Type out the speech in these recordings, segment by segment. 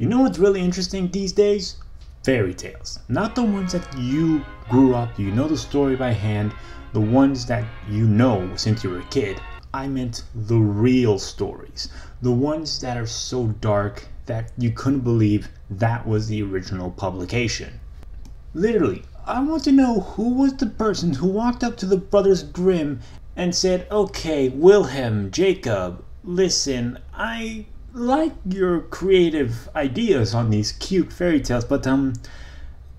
You know what's really interesting these days? Fairy tales. Not the ones that you grew up, you know the story by hand, the ones that you know since you were a kid. I meant the real stories. The ones that are so dark that you couldn't believe that was the original publication. Literally, I want to know who was the person who walked up to the brothers Grimm and said, "Okay, Wilhelm, Jacob, listen, I like your creative ideas on these cute fairy tales, but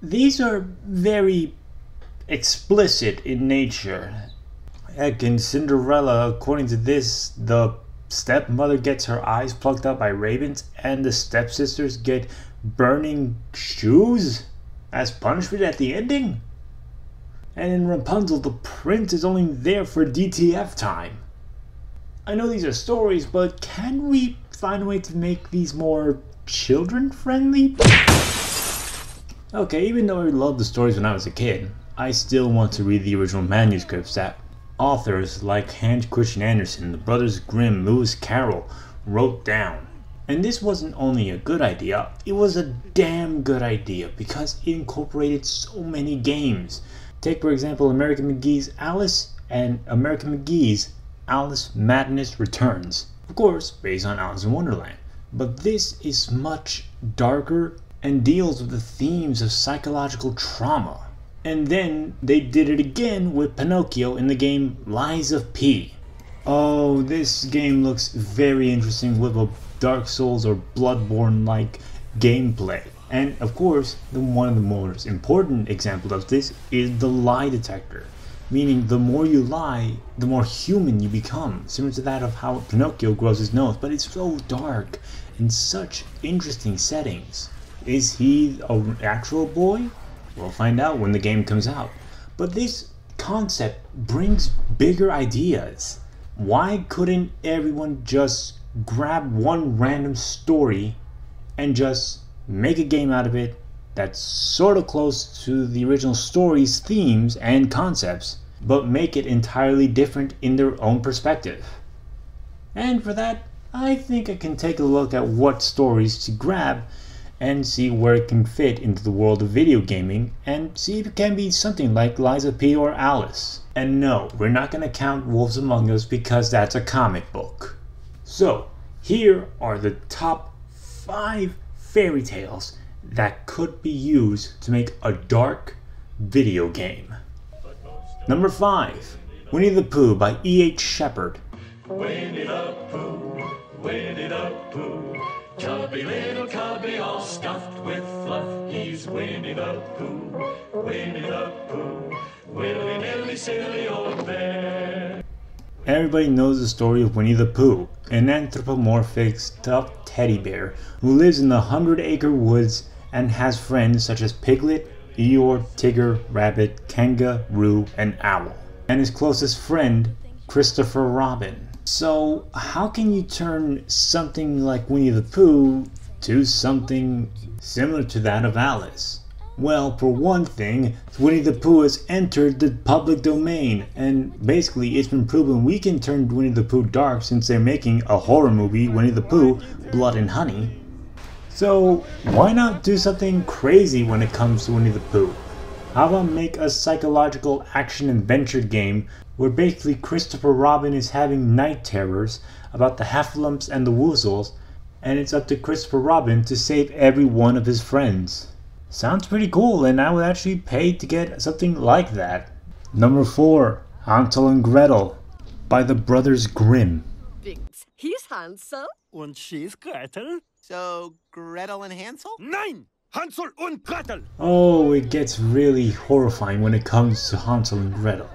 these are very explicit in nature. Heck, in Cinderella, according to this, the stepmother gets her eyes plucked out by ravens and the stepsisters get burning shoes as punishment at the ending? And in Rapunzel, the prince is only there for DTF time. I know these are stories, but can we find a way to make these more children-friendly?" Okay, even though I loved the stories when I was a kid, I still want to read the original manuscripts that authors like Hans Christian Andersen, the brothers Grimm, Lewis Carroll wrote down. And this wasn't only a good idea, it was a damn good idea because it incorporated so many games. Take for example American McGee's Alice and American McGee's Alice Madness Returns. Of course, based on Alice in Wonderland. But this is much darker and deals with the themes of psychological trauma. And then they did it again with Pinocchio in the game Lies of P. Oh, this game looks very interesting with a Dark Souls or Bloodborne-like gameplay. And of course, one of the most important examples of this is the lie detector. Meaning the more you lie, the more human you become. Similar to that of how Pinocchio grows his nose, but it's so dark and such interesting settings. Is he an actual boy? We'll find out when the game comes out. But this concept brings bigger ideas. Why couldn't everyone just grab one random story and just make a game out of it that's sort of close to the original story's themes and concepts, but make it entirely different in their own perspective? And for that, I think I can take a look at what stories to grab and see where it can fit into the world of video gaming and see if it can be something like Lies of P or Alice. And no, we're not going to count Wolves Among Us because that's a comic book. So, here are the top 5 fairy tales that could be used to make a dark video game. Number 5, Winnie the Pooh by E.H. Shepard. Winnie the Pooh, Winnie the Pooh, chubby little cubby all stuffed with fluff. He's Winnie the Pooh, Winnie the Pooh, willy-nilly silly old bear. Everybody knows the story of Winnie the Pooh, an anthropomorphic stuffed teddy bear who lives in the 100-acre woods and has friends such as Piglet, Eeyore, Tigger, Rabbit, Kangaroo, and Owl, and his closest friend, Christopher Robin. So how can you turn something like Winnie the Pooh to something similar to that of Alice? Well, for one thing, Winnie the Pooh has entered the public domain, and basically it's been proven we can turn Winnie the Pooh dark since they're making a horror movie, Winnie the Pooh, Blood and Honey. So why not do something crazy when it comes to Winnie the Pooh? How about make a psychological action-adventure game where basically Christopher Robin is having night terrors about the Heffalumps and the Woozles, and it's up to Christopher Robin to save every one of his friends. Sounds pretty cool, and I would actually pay to get something like that. Number 4, Hansel and Gretel by the brothers Grimm. He's Hansel. Und she's Gretel. So, Gretel and Hansel? Nein! Hansel und Gretel! Oh, it gets really horrifying when it comes to Hansel and Gretel.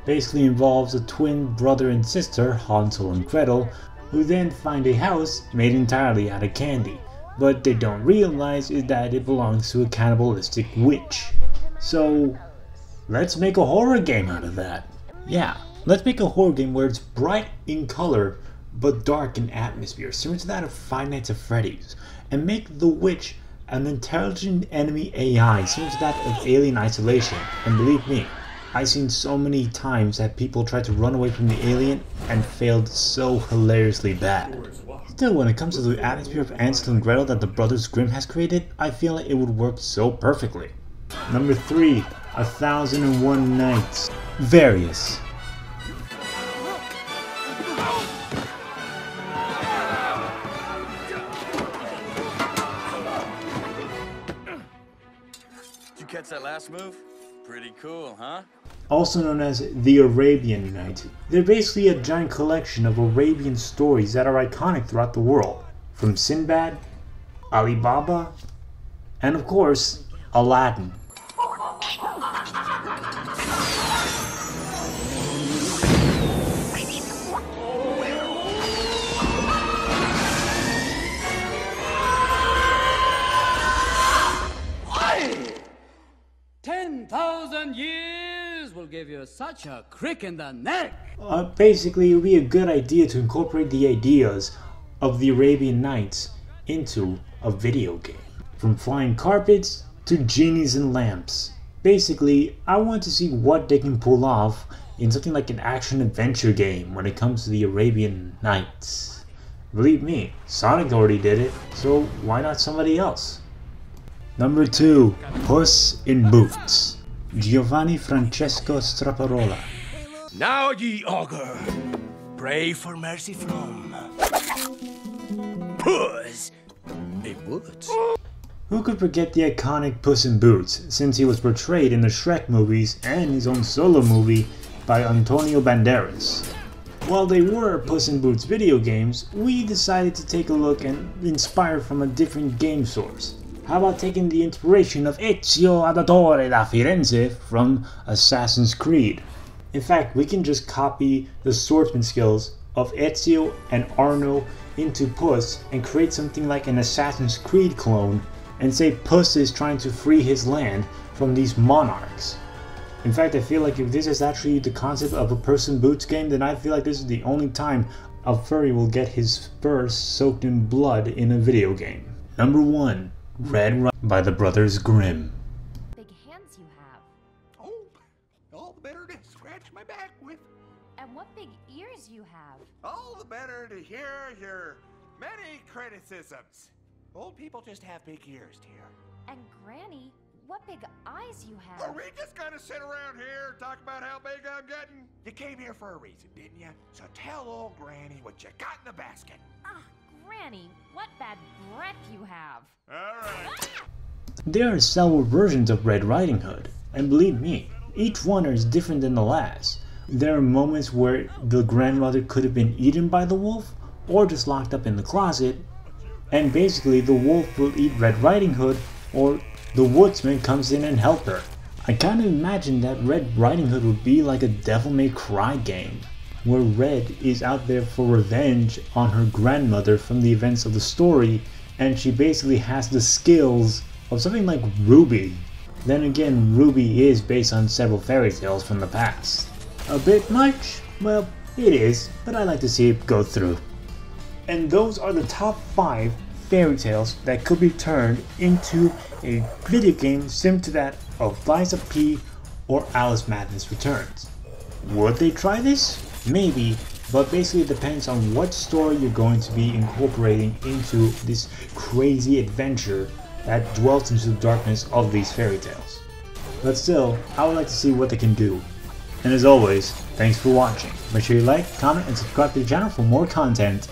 Basically involves a twin brother and sister, Hansel and Gretel, who then find a house made entirely out of candy. But they don't realize is that it belongs to a cannibalistic witch. So, let's make a horror game out of that. Yeah, let's make a horror game where it's bright in color, but dark in atmosphere, similar to that of Five Nights at Freddy's. And make the witch an intelligent enemy AI, similar to that of Alien Isolation. And believe me, I've seen so many times that people tried to run away from the alien and failed so hilariously bad. Still, when it comes to the atmosphere of Hansel and Gretel that the brothers Grimm has created, I feel like it would work so perfectly. Number 3, 1001 Nights. Various. Did you catch that last move? Pretty cool, huh? Also known as the Arabian Nights. They're basically a giant collection of Arabian stories that are iconic throughout the world. From Sinbad, Ali Baba, and of course, Aladdin. Will give you such a crick in the neck. Basically, it would be a good idea to incorporate the ideas of the Arabian Nights into a video game. From flying carpets to genies and lamps. Basically, I want to see what they can pull off in something like an action-adventure game when it comes to the Arabian Nights. Believe me, Sonic already did it, so why not somebody else? Number 2, Puss in Boots. Giovanni Francesco Straparola. Now ye augur, pray for mercy from Puss in Boots. Who could forget the iconic Puss in Boots, since he was portrayed in the Shrek movies and his own solo movie by Antonio Banderas. While they were Puss in Boots video games, we decided to take a look and inspire from a different game source. How about taking the inspiration of Ezio Auditore da Firenze from Assassin's Creed? In fact, we can just copy the swordsman skills of Ezio and Arno into Puss and create something like an Assassin's Creed clone and say Puss is trying to free his land from these monarchs. In fact, I feel like if this is actually the concept of a Puss in Boots game, then I feel like this is the only time a furry will get his fur soaked in blood in a video game. Number 1. Red Riding by the Brothers Grimm. Big hands you have. Oh, all the better to scratch my back with. And what big ears you have. All the better to hear your many criticisms. Old people just have big ears, dear. And Granny, what big eyes you have. Are we just gonna sit around here and talk about how big I'm getting? You came here for a reason, didn't you? So tell old Granny what you got in the basket. Granny, what bad breath you have. Alright. There are several versions of Red Riding Hood, and believe me, each one is different than the last. There are moments where the grandmother could have been eaten by the wolf, or just locked up in the closet, and basically the wolf will eat Red Riding Hood, or the woodsman comes in and helps her. I kind of imagine that Red Riding Hood would be like a Devil May Cry game, where Red is out there for revenge on her grandmother from the events of the story, and she basically has the skills of something like Ruby. Then again, Ruby is based on several fairy tales from the past. A bit much? Well, it is, but I like to see it go through. And those are the top 5 fairy tales that could be turned into a video game similar to that of Lies of P or Alice Madness Returns. Would they try this? Maybe, but basically it depends on what story you're going to be incorporating into this crazy adventure that dwells into the darkness of these fairy tales. But still, I would like to see what they can do. And as always, thanks for watching. Make sure you like, comment, and subscribe to the channel for more content.